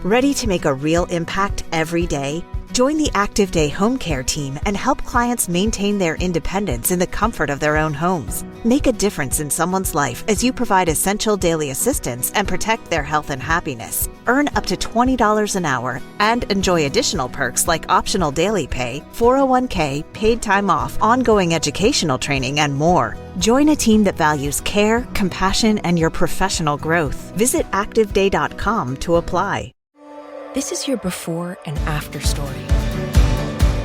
Ready to make a real impact every day? Join the Active Day Home Care team and help clients maintain their independence in the comfort of their own homes. Make a difference in someone's life as you provide essential daily assistance and protect their health and happiness. Earn up to $20 an hour and enjoy additional perks like optional daily pay, 401k, paid time off, ongoing educational training, and more. Join a team that values care, compassion, and your professional growth. Visit activeday.com to apply. This is your before and after story.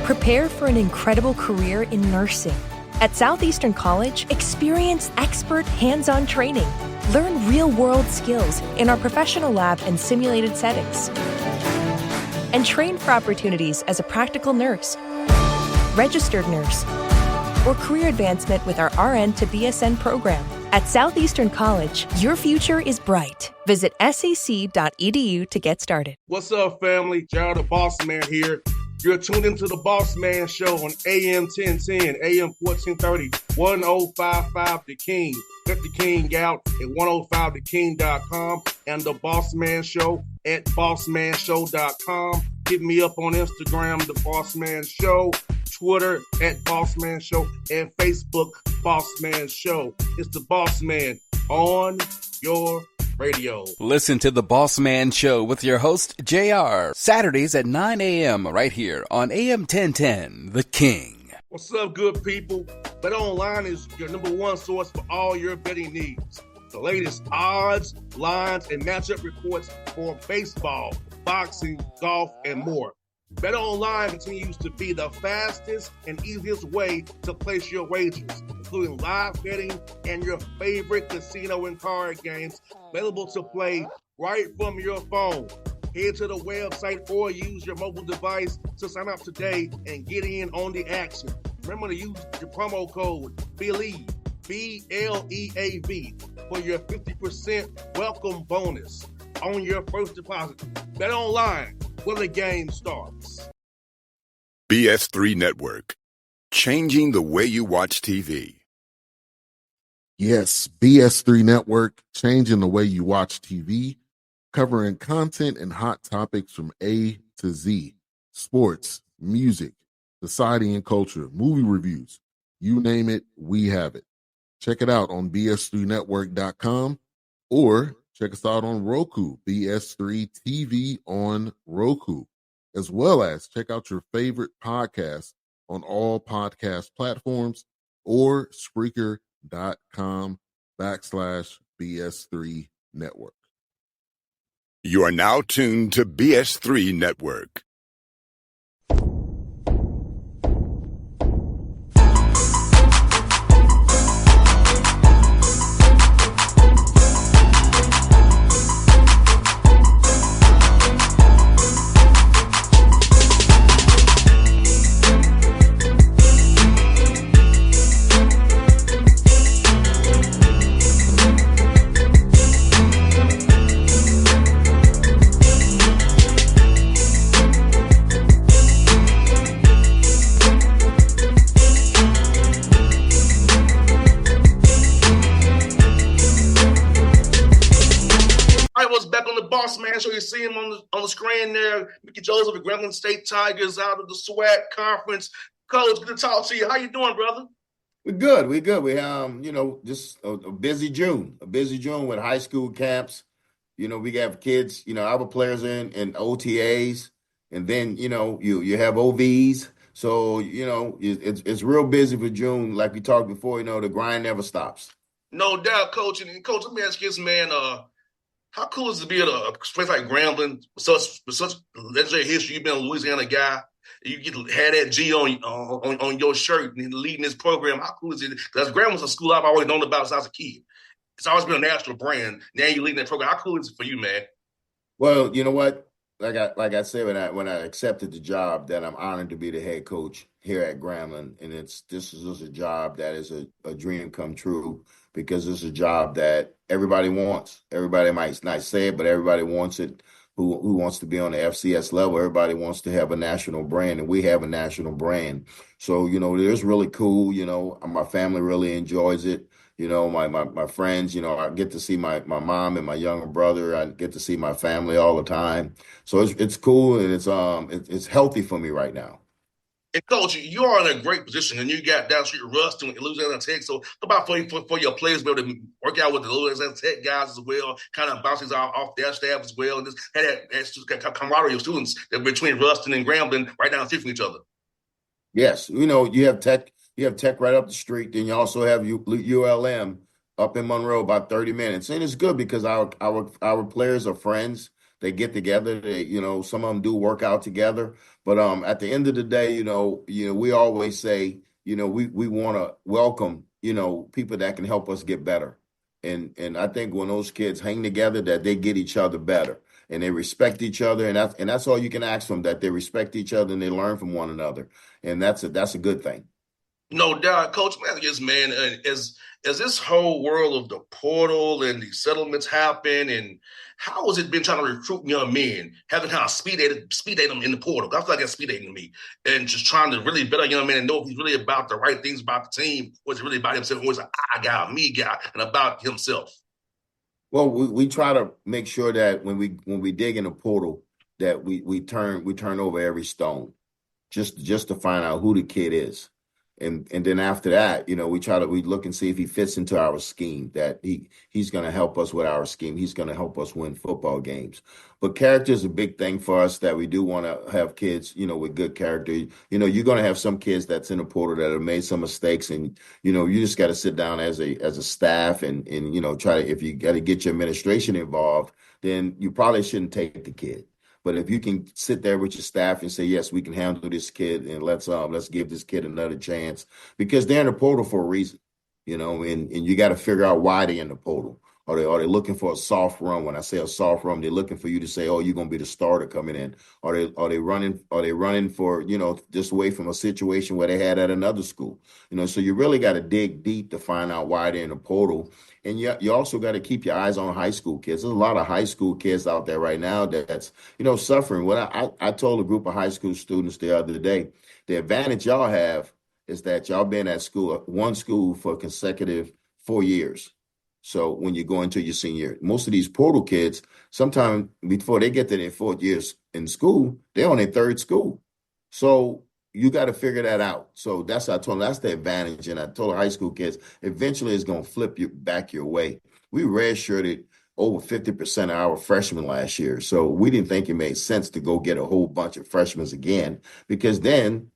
Prepare for an incredible career in nursing. At Southeastern College, experience expert hands-on training. Learn real-world skills in our professional lab and simulated settings. And train for opportunities as a practical nurse, registered nurse, or career advancement with our RN to BSN program. At Southeastern College, your future is bright. Visit sec.edu to get started. What's up, family? Jared the Bossman here. You're tuned into the Bossman Show on AM 1010, AM 1430, 1055 The King. Let the King out at 105theking.com and the Bossman Show at bossmanshow.com. Hit me up on Instagram, The Bossman Show, Twitter at Bossman Show, and Facebook, Bossman Show. It's the Bossman on your radio. Listen to the Bossman Show with your host, JR, Saturdays at 9 a.m. right here on AM 1010, The King. What's up, good people? BetOnline is your number one source for all your betting needs. The latest odds, lines, and matchup reports for baseball, boxing, golf, and more. BetOnline continues to be the fastest and easiest way to place your wagers, including live betting and your favorite casino and card games available to play right from your phone. Head to the website or use your mobile device to sign up today and get in on the action. Remember to use your promo code BELIEVE, BLEAV, for your 50% welcome bonus on your first deposit. BetOnline, where the game starts. BS3 Network, changing the way you watch TV. Yes, BS3 Network, changing the way you watch TV, covering content and hot topics from A to Z, sports, music, society and culture, movie reviews, you name it, we have it. Check it out on bs3network.com or check us out on Roku, BS3 TV on Roku, as well as check out your favorite podcast on all podcast platforms or Spreaker.com/BS3 Network. You are now tuned to BS3 Network. Bossman Show, you see him on the screen there. Mickey Joseph, the Grambling State Tigers out of the SWAC conference. Coach, good to talk to you. How you doing, brother? We're good. We just a busy June with high school camps. We have kids, our players in OTAs, and then, you have OVs. So, it's real busy for June. Like we talked before, the grind never stops. No doubt, Coach. And Coach, let me ask you this, man. How cool is it to be at a place like Grambling with such legendary history? You've been a Louisiana guy. You had that G on your shirt and leading this program. How cool is it? Because Grambling's a school I've always known about since I was a kid. It's always been a national brand. Now you're leading that program. How cool is it for you, man? Well, you know what? Like I said when I accepted the job, that I'm honored to be the head coach here at Grambling, and this is just a job that is a dream come true, because it's a job that everybody wants. Everybody might not say it, but everybody wants it. Who wants to be on the FCS level? Everybody wants to have a national brand, and we have a national brand. So, it's really cool. My family really enjoys it. my friends, I get to see my mom and my younger brother. I get to see my family all the time. So it's cool, and it's healthy for me right now. And coach, you are in a great position, and you got down street Rust and Louisiana Tech. So, about for your players to be able to work out with the Louisiana Tech guys as well, kind of bounces off their staff as well, and just had that camaraderie of students that between Ruston and Grambling right down the street from each other. Yes, you have Tech right up the street. Then you also have ULM up in Monroe, about 30 minutes, and it's good because our players are friends. They get together. Some of them do work out together. But at the end of the day, we always say, we want to welcome, people that can help us get better. And I think when those kids hang together, that they get each other better and they respect each other, and that's all you can ask them, that they respect each other and they learn from one another, and that's a good thing. No doubt, Coach Matthews, man, as this whole world of the portal and the settlements happen, and how has it been trying to recruit young men, having kind of speed date them in the portal? I feel like that's speed dating to me, and just trying to really better a young man and know if he's really about the right things about the team, or is it really about himself, or is it I guy, me guy, and about himself? Well, we try to make sure that when we dig in the portal, that we turn over every stone, just to find out who the kid is. And then after that, we look and see if he fits into our scheme, that he's going to help us with our scheme. He's going to help us win football games. But character is a big thing for us, that we do want to have kids, with good character. You're going to have some kids that's in the portal that have made some mistakes, and you just got to sit down as a staff and try to, if you got to get your administration involved, then you probably shouldn't take the kid. But if you can sit there with your staff and say, yes, we can handle this kid, and let's give this kid another chance, because they're in the portal for a reason, and you got to figure out why they're in the portal. Are they looking for a soft run? When I say a soft run, they're looking for you to say, oh, you're gonna be the starter coming in. Are they running for, just away from a situation where they had at another school? So you really got to dig deep to find out why they're in the portal. And you also got to keep your eyes on high school kids. There's a lot of high school kids out there right now that's, suffering. What I told a group of high school students the other day, the advantage y'all have is that y'all been at one school for consecutive 4 years. So when you go into your senior year, most of these portal kids, sometime before they get to their 4 years in school, they're on their third school. So you got to figure that out. So that's what I told them. That's the advantage. And I told high school kids, eventually it's going to flip you back your way. We redshirted over 50% of our freshmen last year. So we didn't think it made sense to go get a whole bunch of freshmen again, because then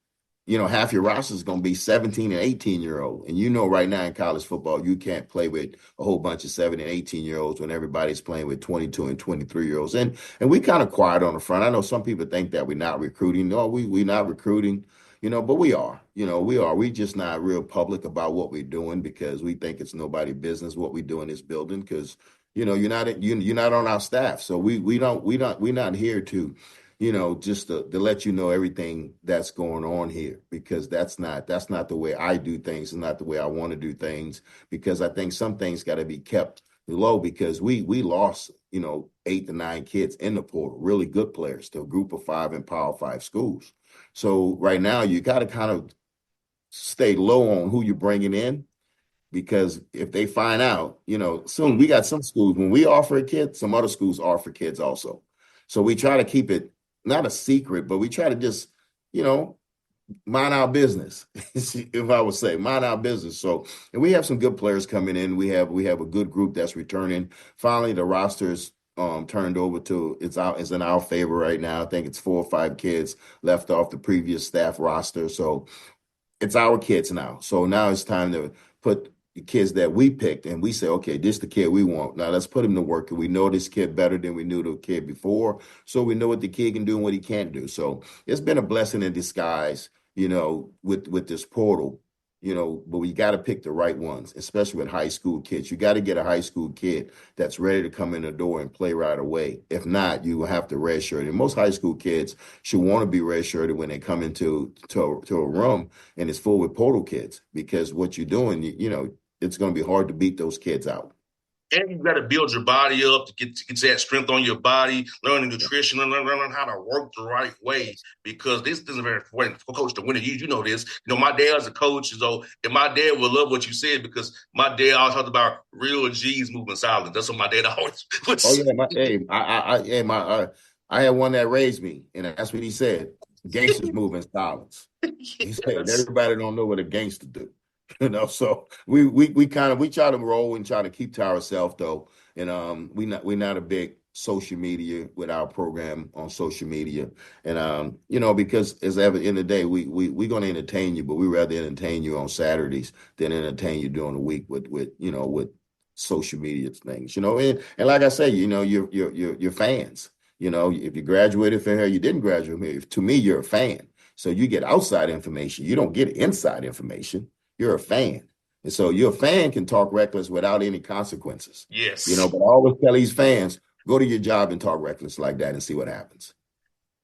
half your roster is going to be 17 and 18-year-old. And right now in college football, you can't play with a whole bunch of 7 and 18-year-olds when everybody's playing with 22 and 23-year-olds. And we kind of quiet on the front. I know some people think that we're not recruiting. No, we're not recruiting, but we are. We are. We just not real public about what we're doing, because we think it's nobody's business what we do in this building, because you're not on our staff. So we're not here to just to let you know everything that's going on here, because that's not the way I do things, and not the way I want to do things, because I think some things got to be kept low, because we lost 8 to 9 kids in the portal, really good players, to a group of 5 in Power 5 schools. So right now you got to kind of stay low on who you're bringing in, because if they find out, soon we got some schools, when we offer a kid, some other schools offer kids also. So we try to keep it not a secret, but we try to just, mind our business, if I would say, mind our business. So, and we have some good players coming in. We have a good group that's returning. Finally, the roster's turned over to, it's in our favor right now. I think it's 4 or 5 kids left off the previous staff roster. So it's our kids now. So now it's time to put the kids that we picked, and we say, okay, this is the kid we want. Now let's put him to work. And we know this kid better than we knew the kid before. So we know what the kid can do and what he can't do. So it's been a blessing in disguise, with this portal, but we got to pick the right ones, especially with high school kids. You got to get a high school kid that's ready to come in the door and play right away. If not, you will have to redshirt. And most high school kids should want to be redshirted when they come into a room and it's full with portal kids, because what you're doing, it's going to be hard to beat those kids out. And you got to build your body up to get that strength on your body, learning nutrition, learn how to work the right way. Because this is very important for coach to win it. You know this. You know, my dad's a coach, so and my dad will love what you said because my dad always talked about real G's moving silent. That's what my dad always would Oh say. yeah, I had one that raised me, and that's what he said. Gangsters move in silence. He said Yes. everybody don't know what a gangster do. So we kind of we try to roll and try to keep to ourselves though. And we're not a big social media with our program on social media. And because as ever in the day, we're gonna entertain you, but we rather entertain you on Saturdays than entertain you during the week with social media things, and like I say, your fans, if you graduated from here, you didn't graduate from here. To me, you're a fan. So you get outside information. You don't get inside information. You're a fan. And so your fan can talk reckless without any consequences. Yes. But I always tell these fans, go to your job and talk reckless like that and see what happens.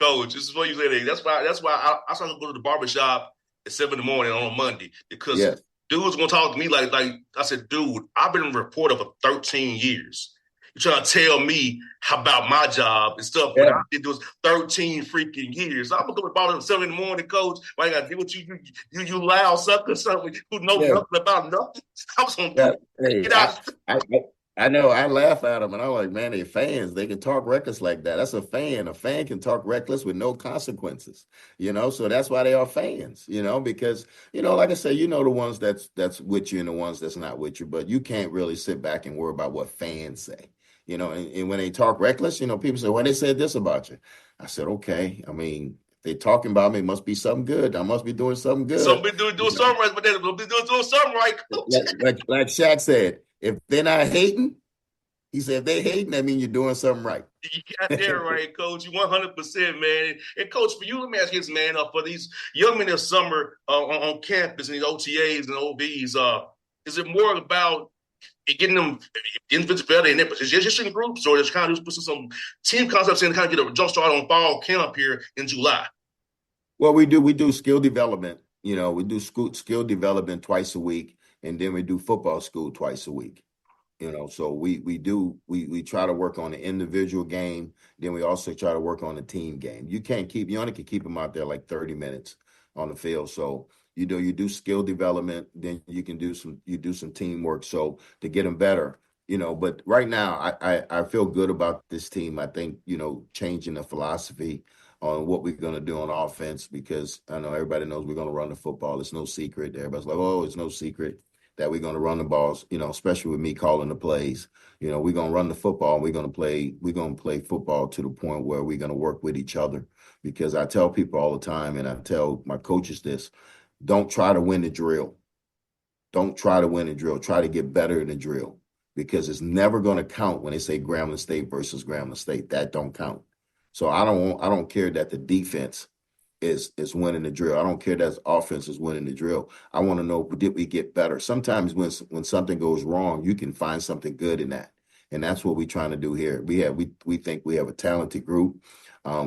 Coach, this is what you say. That's why I started to go to the barbershop at 7 in the morning on a Monday because Yes. dude's gonna talk to me like I said, dude, I've been a reporter for 13 years. You're trying to tell me about my job and stuff when Yeah. I did those 13 freaking years. I'm gonna go about it at 7 in the morning, coach. Why I gotta deal with you loud sucker, something who know Yeah. nothing about nothing. I was gonna Yeah. do Hey, get out. I know. I laugh at them, and I'm like, man, they're fans. They can talk reckless like that. That's a fan. A fan can talk reckless with no consequences. So that's why they are fans. Because like I say, the ones that's with you and the ones that's not with you. But you can't really sit back and worry about what fans say. And when they talk reckless, people say, well, they said this about you. I said, okay. I mean, they talking about me, must be something good. I must be doing something Some good. be doing something right, but they'll be doing something right, coach. Like Shaq said, if they're not hating, he said, if they hating, that means you're doing something right. You got there right, Coach. You 100%, man. And Coach, for you, let me ask you this, man. For these young men this summer on campus and these OTAs and OBs, is it more about getting them individuality in their position groups, or just kind of just put some team concepts in, kind of get a jump start on fall camp here in July? Well, we do skill development. We do skill development twice a week, and then we do football school twice a week. So we try to work on the individual game. Then we also try to work on the team game. You only can keep them out there like 30 minutes on the field. So you do skill development, then you do some teamwork. So to get them better, but right now I feel good about this team. I think, changing the philosophy on what we're going to do on offense, because I know everybody knows we're going to run the football. It's no secret. Everybody's like, oh, it's no secret that we're going to run the balls, especially with me calling the plays. We're going to run the football, and we're going to play football to the point where we're going to work with each other. Because I tell people all the time, and I tell my coaches this, don't try to win the drill. Don't try to win the drill. Try to get better in the drill, because it's never going to count when they say Grambling State versus Grambling State. That don't count. So I don't care that the defense is winning the drill. I don't care that offense is winning the drill. I want to know, did we get better? Sometimes when something goes wrong, you can find something good in that. And that's what we're trying to do here. We think we have a talented group.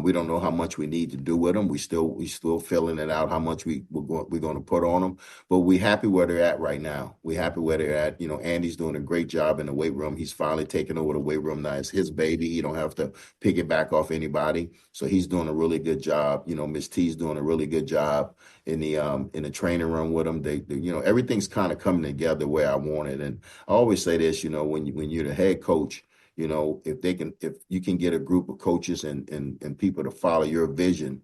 We don't know how much we need to do with them. We still filling it out how much we're going to put on them. But we happy where they're at right now. We happy where they're at. Andy's doing a great job in the weight room. He's finally taking over the weight room now. It's his baby. He don't have to pick it back off anybody. So he's doing a really good job. Miss T's doing a really good job in the training room with them. They everything's kind of coming together the way I want it. And I always say this, when you're the head coach, if you can get a group of coaches and people to follow your vision,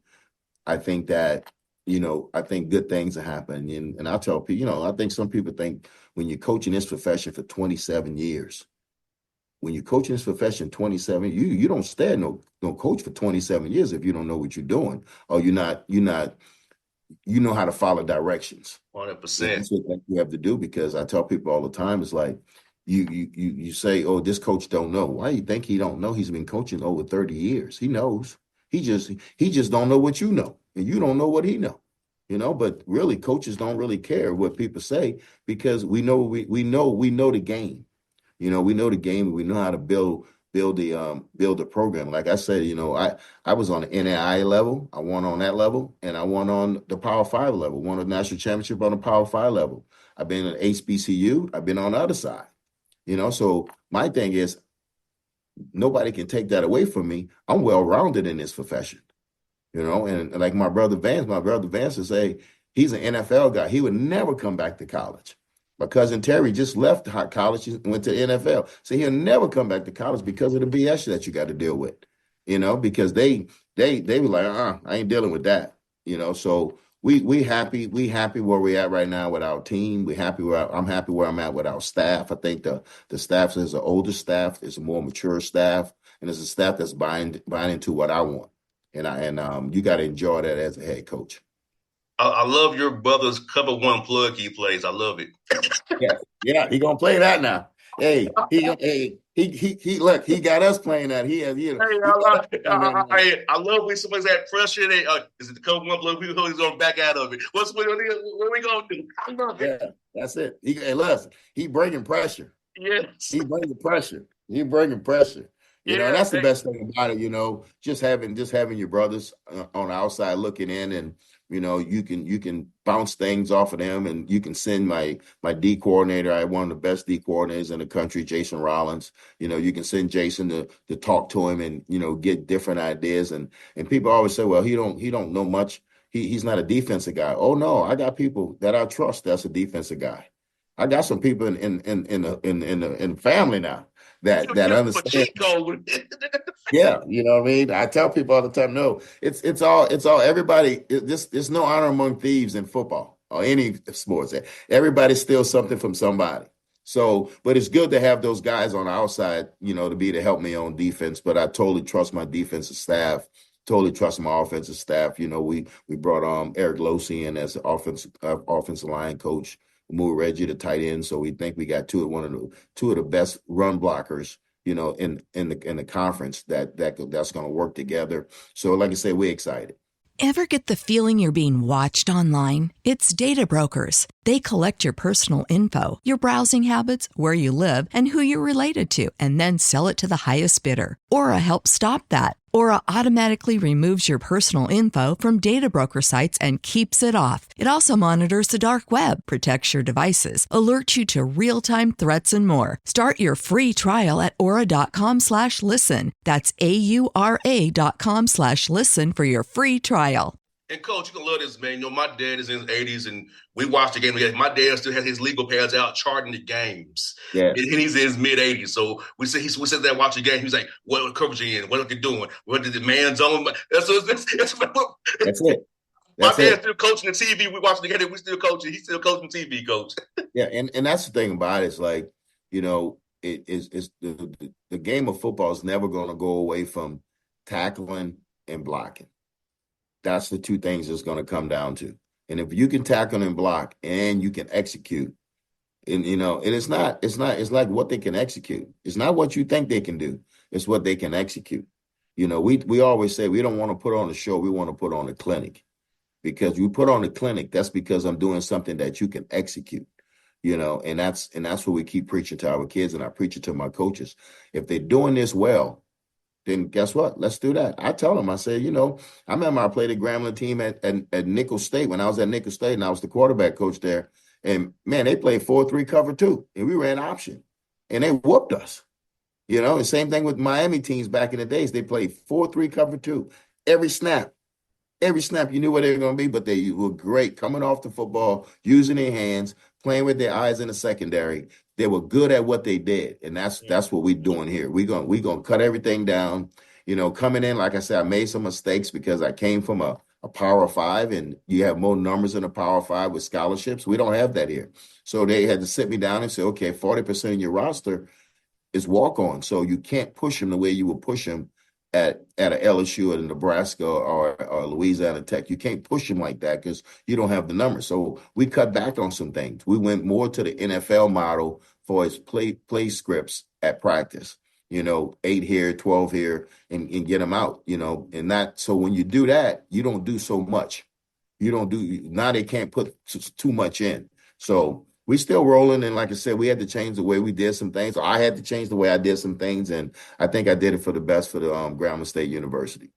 I think that, I think good things will happen. And I tell people, I think some people think when you're coaching this profession for 27 years, when you're coaching this profession 27, you don't stay no coach for 27 years if you don't know what you're doing, or you know how to follow directions. 100%. That's what you have to do, because I tell people all the time, it's like, you say, oh, this coach don't know. Why do you think he don't know? He's been coaching over 30 years. He knows. He just don't know what you know, and you don't know what he know. But really, coaches don't really care what people say, because we know the game. We know the game. We know how to build the program. Like I said, I was on the NAIA level. I won on that level, and I won on the Power 5 level. Won a national championship on the Power 5 level. I've been at HBCU. I've been on the other side. So my thing is nobody can take that away from me. I'm well-rounded in this profession. And like my brother Vance would say, he's an NFL guy. He would never come back to college. My cousin Terry just left college and went to the NFL. So he'll never come back to college because of the BS that you got to deal with, because they were like, I ain't dealing with that. So we happy where we're at right now with our team. I'm happy where I'm at with our staff. I think the staff is an older staff, it's a more mature staff, and it's a staff that's buying into what I want. And you got to enjoy that as a head coach. I love your brother's cover one plug he plays. I love it. Yeah, he gonna play that now. He look, he got us playing that. I love when somebody's at pressure. Is it the cover one plug? He's gonna back out of it. What are we gonna do? I love it. Yeah, that's it. Listen, he bringing pressure. Yes, he bringing pressure. And that's the best thing about it. Just having your brothers on the outside looking in, and you can bounce things off of them, and you can send my D coordinator. I have one of the best D coordinators in the country, Jason Rollins. You can send Jason to talk to him and get different ideas. And people always say, well, he don't know much. He's not a defensive guy. Oh no, I got people that I trust that's a defensive guy. I got some people in the family now that understand. Yeah, you know what I mean? I tell people all the time, no, it's all everybody. There's no honor among thieves in football or any sports. Everybody steals something from somebody. So, but it's good to have those guys on the outside, to help me on defense. But I totally trust my defensive staff. Totally trust my offensive staff. We brought Eric Losey in as the offensive line coach. Moved Reggie to tight end, so we think we got two of the best run blockers, in the conference that's going to work together. So, like I say, we're excited. Ever get the feeling you're being watched online? It's Data Brokers. They collect your personal info, your browsing habits, where you live, and who you're related to, and then sell it to the highest bidder. Aura helps stop that. Aura automatically removes your personal info from data broker sites and keeps it off. It also monitors the dark web, protects your devices, alerts you to real-time threats, and more. Start your free trial at aura.com/listen. That's AURA.com/listen for your free trial. And Coach, you can love this, man. My dad is in his 80s, and we watched the game together. My dad still has his legal pads out charting the games. Yeah. And he's in his mid-80s. So we said there watching the game. He's like, what coverage are you in? What are they doing? What did the man zone? That's it. My dad's still coaching the TV. We watching the game. We still coaching. He's still coaching TV, Coach. Yeah, and that's the thing about it. It's like, it's the game of football is never going to go away from tackling and blocking. That's the two things it's going to come down to. And if you can tackle and block and you can execute, and it's like what they can execute. It's not what you think they can do. It's what they can execute. We always say we don't want to put on a show. We want to put on a clinic, because you put on a clinic. That's because I'm doing something that you can execute, and that's what we keep preaching to our kids, and I preach it to my coaches. If they're doing this well, then guess what? Let's do that. I tell them, I say, I remember I played a Grambling team at Nicholls State when I was at Nicholls State, and I was the quarterback coach there. And man, they played 4-3 cover 2, and we ran option, and they whooped us. The same thing with Miami teams back in the days. They played 4-3 cover 2 every snap. Every snap, you knew where they were going to be, but they were great coming off the football, using their hands, playing with their eyes in the secondary. They were good at what they did, and that's what we're doing here. We're gonna cut everything down. Coming in, like I said, I made some mistakes because I came from a Power 5, and you have more numbers in a Power 5 with scholarships. We don't have that here. So they had to sit me down and say, okay, 40% of your roster is walk-on, so you can't push them the way you would push them at a LSU or Nebraska or Louisiana Tech. You can't push them like that because you don't have the numbers. So we cut back on some things. We went more to the NFL model for his play scripts at practice. 8 here, 12 here, and get them out. And that. So when you do that, you don't do so much. Now they can't put too much in. So we still rolling, and like I said, we had to change the way we did some things. Or I had to change the way I did some things, and I think I did it for the best for the Grambling State University.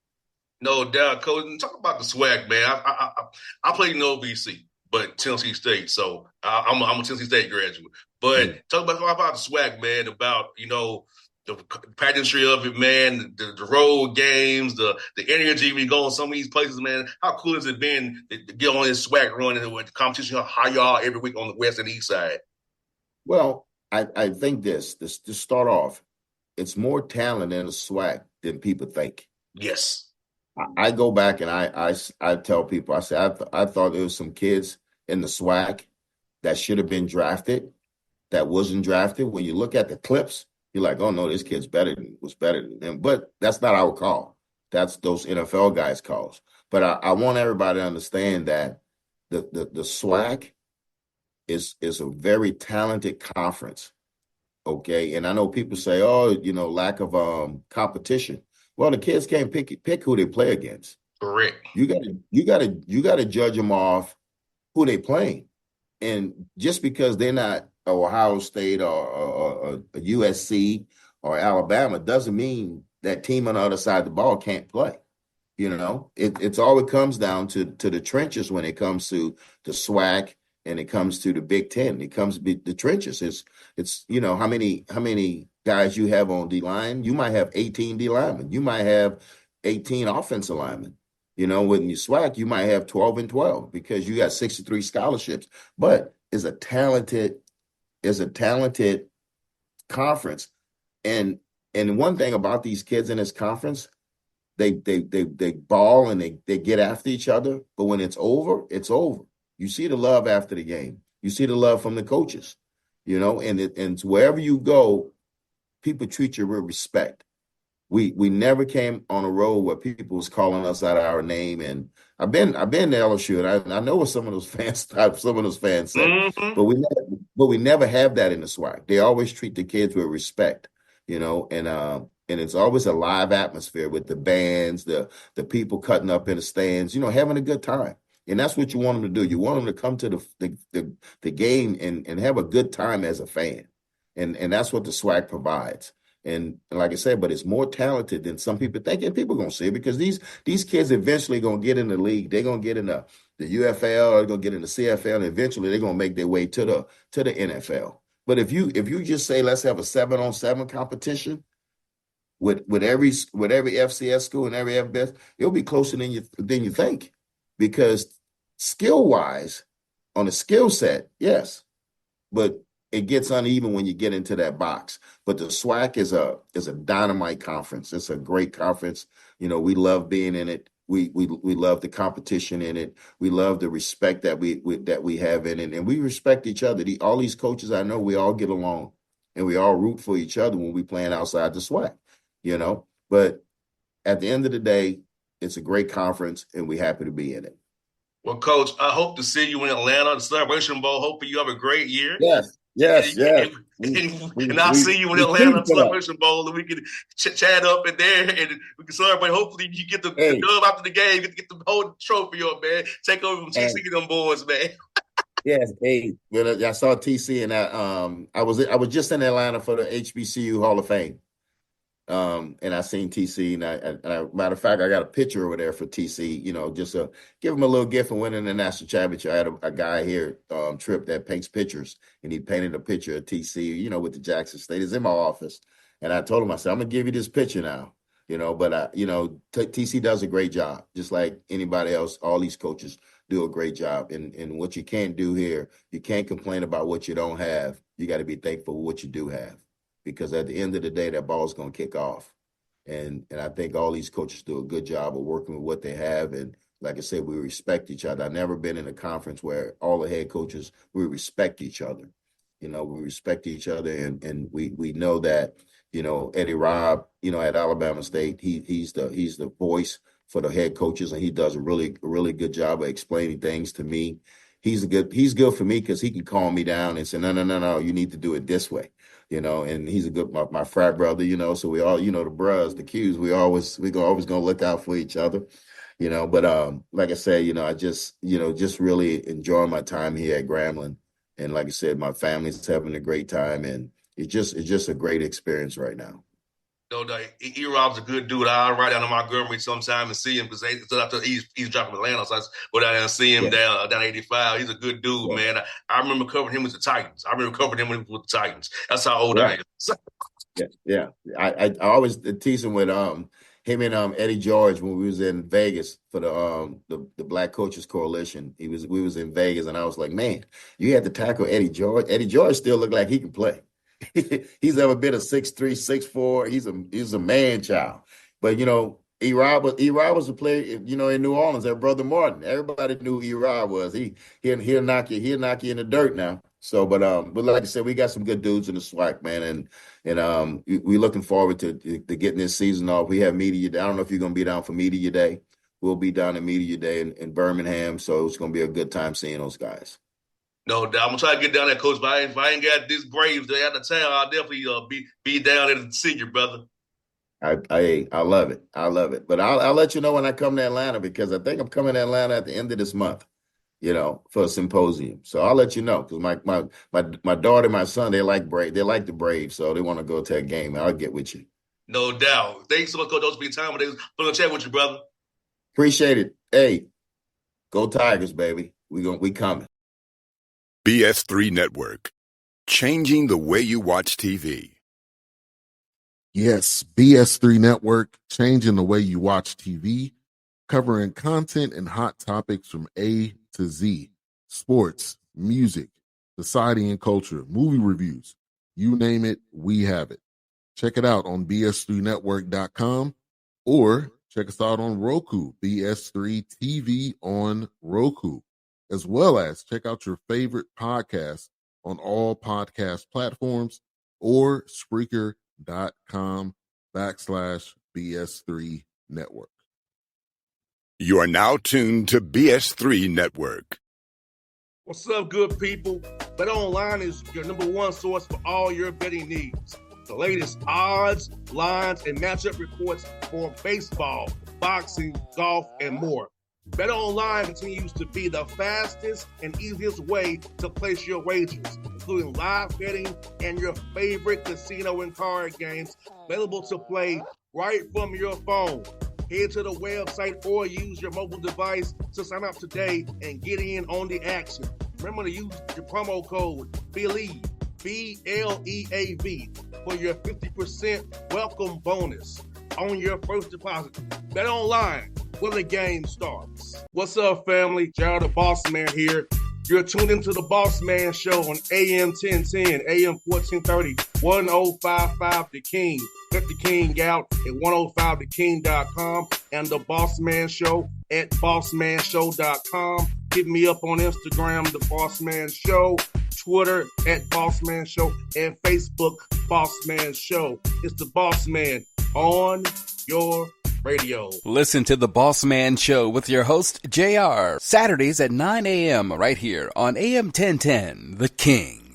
No doubt, Coach. And talk about the swag, man. I played in OVC, but Tennessee State, so I'm a Tennessee State graduate. But talk about the swag, man, about, the pageantry of it, man, the road games, the energy we go in some of these places, man. How cool has it been to get on this swag run and with the competition, how y'all every week on the west and east side? Well, I think this to start off, it's more talent in the swag than people think. Yes. I go back and I tell people, I say, I thought there was some kids in the swag that should have been drafted that wasn't drafted. When you look at the clips, you're like, oh no, this kid's was better than him. But that's not our call. That's those NFL guys' calls. But I want everybody to understand that the SWAC is a very talented conference. Okay. And I know people say, oh, lack of competition. Well, the kids can't pick who they play against. Correct. You gotta judge them off who they playing. And just because they're not Ohio State or USC or Alabama doesn't mean that team on the other side of the ball can't play. It's all it comes down to the trenches when it comes to the SWAC and it comes to the Big Ten. It comes to the trenches. It's how many guys you have on D line. You might have 18 D linemen. You might have 18 offensive linemen. When you SWAC, you might have 12 and 12 because you got 63 scholarships. But it's a talented conference. And one thing about these kids in this conference, they ball and they get after each other. But when it's over, it's over. You see the love after the game. You see the love from the coaches, and wherever you go, people treat you with respect. We never came on a road where people was calling us out of our name. And I've been to LSU, and I know what some of those fans say, Mm-hmm. but we never have that in the SWAC. They always treat the kids with respect, and it's always a live atmosphere with the bands, the people cutting up in the stands, having a good time. And that's what you want them to do. You want them to come to the game and have a good time as a fan. And that's what the SWAC provides. And like I said, but it's more talented than some people think, and people are going to see it because these kids eventually going to get in the league. They're going to get in the UFL, or they're going to get in the CFL, and eventually they're going to make their way to the NFL. But if you just say, let's have a 7-on-7 competition with every FCS school and every FBS, it'll be closer than you think, because skill-wise, on a skill set, yes, but it gets uneven when you get into that box. But the SWAC is a dynamite conference. It's a great conference. We love being in it. We love the competition in it. We love the respect that we have in it, and we respect each other. All these coaches I know, we all get along, and we all root for each other when we playing outside the SWAC. But at the end of the day, it's a great conference, and we're happy to be in it. Well, Coach, I hope to see you in Atlanta, the Celebration Bowl. Hopefully you have a great year. Yes. And I'll see you in Atlanta, the Celebration Bowl, and we can chat up in there, and we can celebrate. Hopefully you get the dub after the game, get the whole trophy up, man. Take over from TC them boys, man. Yes, I saw TC, and I was just in Atlanta for the HBCU Hall of Fame. And I seen TC, and I matter of fact, I got a picture over there for TC, just to give him a little gift for winning the national championship. I had a guy here, Trip, that paints pictures, and he painted a picture of TC, with the Jackson State. It's in my office, and I told him, I said, I'm gonna give you this picture now, but TC does a great job, just like anybody else. All these coaches do a great job, and what you can't do here, you can't complain about what you don't have. You got to be thankful for what you do have. Because at the end of the day, that ball is going to kick off. And I think all these coaches do a good job of working with what they have. And like I said, we respect each other. I've never been in a conference where all the head coaches, we respect each other. We respect each other. And we know that, Eddie Robb, at Alabama State, he's the voice for the head coaches, and he does a really good job of explaining things to me. He's good for me because he can calm me down and say, no, you need to do it this way. And he's a good, my frat brother, so we all, the bros, the Qs, we always gonna look out for each other, but like I said, I just really enjoy my time here at Grambling. And like I said, my family's having a great time, and it's just a great experience right now. No, E-Rob's a good dude. I ride down to Montgomery sometime and see him because so after he's dropping Atlanta, so I just go down there and see him down 85. He's a good dude, man. I remember covering him with the Titans. I remember covering him with the Titans. That's how old I am. Yeah. I always tease him with him and Eddie George when we was in Vegas for the Black Coaches Coalition. We was in Vegas and I was like, man, you had to tackle Eddie George. Eddie George still look like he can play. He's ever been a 6'3", 6'4". He's a man child. But E-Rob was a player, in New Orleans. Their brother Martin. Everybody knew who E-Rob was. He'll knock you in the dirt now. So, but like I said, we got some good dudes in the SWAC, man, and we looking forward to getting this season off. We have media day. I don't know if you're gonna be down for media day. We'll be down at media day in Birmingham, so it's gonna be a good time seeing those guys. No doubt. I'm gonna try to get down there, Coach. But if I ain't got these Braves they out of town, I'll definitely be down there to see you, brother. I love it. I love it. But I'll let you know when I come to Atlanta because I think I'm coming to Atlanta at the end of this month. For a symposium. So I'll let you know because my daughter and my son, they like the Braves, so they want to go to a game. I'll get with you. No doubt. Thanks so much, Coach. Those be time when they was going to chat with you, brother. Appreciate it. Hey, go Tigers, baby. We coming. BS3 Network. Changing the way you watch TV. Yes, BS3 Network, changing the way you watch TV, covering content and hot topics from A to Z, sports, music, society and culture, movie reviews, you name it, we have it. Check it out on bs3network.com or check us out on Roku, BS3 TV on Roku, as well as check out your favorite podcasts on all podcast platforms or Spreaker.com/BS3 Network. You are now tuned to BS3 Network. What's up, good people? Bet Online is your number one source for all your betting needs. The latest odds, lines, and matchup reports for baseball, boxing, golf, and more. Bet Online continues to be the fastest and easiest way to place your wagers, including live betting and your favorite casino and card games available to play right from your phone. Head to the website or use your mobile device to sign up today and get in on the action. Remember to use your promo code BELIEVE, BLEAV, for your 50% welcome bonus on your first deposit. Bet Online, where the game starts. What's up, family? Gerald the Bossman here. You're tuned into the Bossman Show on AM 1010, AM 1430, 1055 The King. Check The King out at 105theking.com and the Bossman Show at bossmanshow.com. Hit me up on Instagram, The Bossman Show, Twitter at Bossman Show, and Facebook, Bossman Show. It's the Bossman on your radio. Listen to the Bossman Show with your host, JR, Saturdays at 9 a.m. right here on AM 1010, The King.